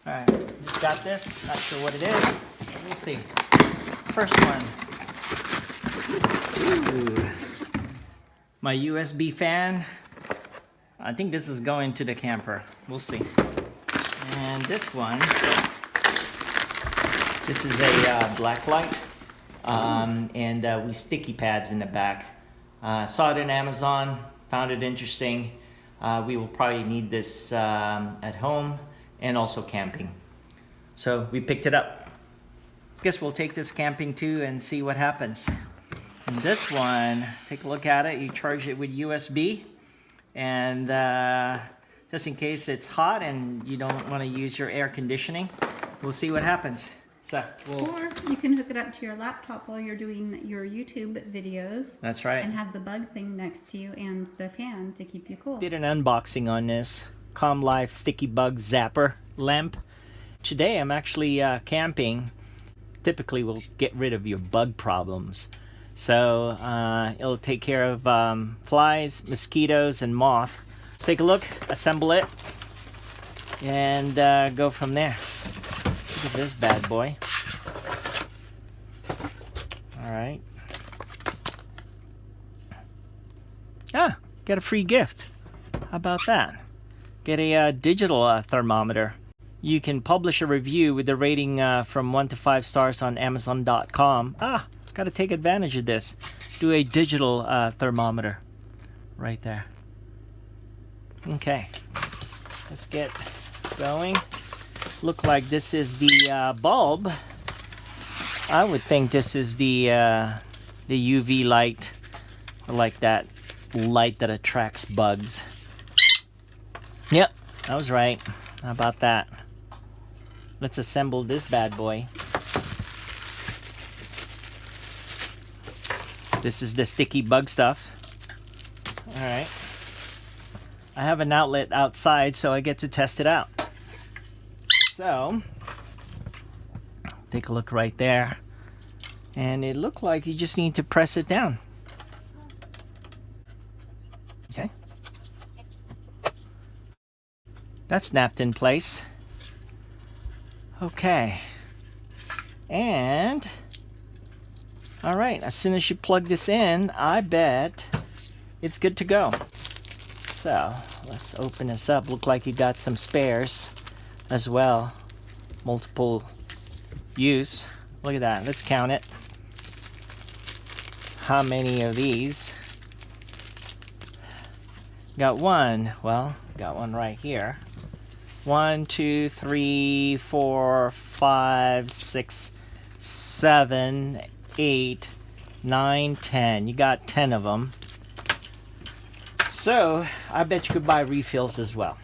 Alright, just got this. Not sure what it is. We'll see. First one. Ooh. My USB fan. I think this is going to the camper. We'll see. And this one. This is a black light. And with sticky pads in the back. Saw it on Amazon. Found it interesting. We will probably need this at home and also camping. So we picked it up. Guess we'll take this camping too and see what happens. And this one, take a look at it. You charge it with USB, and just in case it's hot and you don't want to use your air conditioning, we'll see what happens. So or you can hook it up to your laptop while you're doing your YouTube videos. That's right. And have the bug thing next to you and the fan to keep you cool. Did an unboxing on this Comlife sticky bug zapper lamp. Today I'm actually camping. Typically will get rid of your bug problems. So it'll take care of flies, mosquitoes, and moth. Let's take a look, assemble it, and go from there. Look at this bad boy. Alright. Ah, get a free gift. How about that? Get a digital thermometer. You can publish a review with a rating from 1 to 5 stars on Amazon.com. Ah, gotta take advantage of this. Do a digital thermometer. Right there. Okay. Let's get going. Look like this is the bulb. I would think this is the UV light. I like that light that attracts bugs. Yep, I was right. How about that? Let's assemble this bad boy. This is the sticky bug stuff. Alright. I have an outlet outside, so I get to test it out. So, take a look right there. And it looked like you just need to press it down. Okay. That's snapped in place. Okay. And alright, as soon as you plug this in, I bet it's good to go. So, let's open this up. Look like you got some spares as well. Multiple use. Look at that. Let's count it. How many of these? Got one. Well, got one right here. 1, 2, 3, 4, 5, 6, 7, 8, 9, 10. You got 10 of them. So, I bet you could buy refills as well.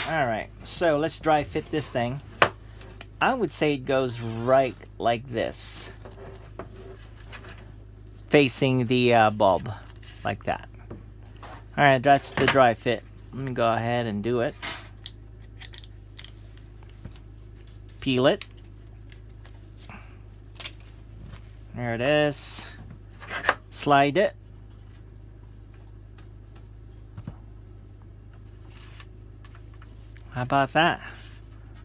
Alright, so let's dry fit this thing. I would say it goes right like this. Facing the bulb. Like that. Alright, that's the dry fit. Let me go ahead and do it. Peel it. There it is. Slide it. How about that?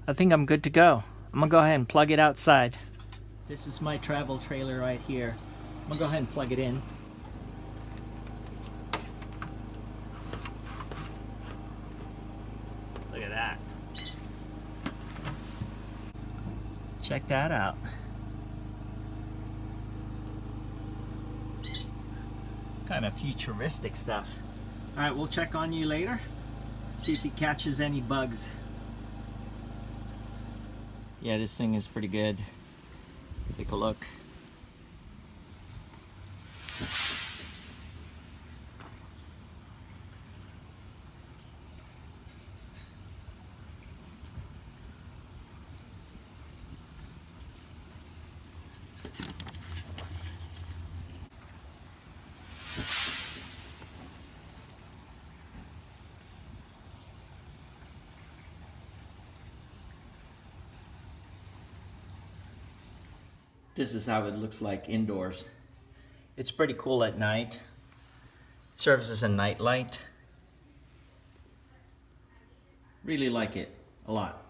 I think I'm good to go. I'm gonna go ahead and plug it outside. This is my travel trailer right here. I'm gonna go ahead and plug it in. Look at that. Check that out. Kind of futuristic stuff. Alright, we'll check on you later. See if he catches any bugs. Yeah, this thing is pretty good. Take a look. This is how it looks like indoors. It's pretty cool at night. It serves as a night light. Really like it a lot.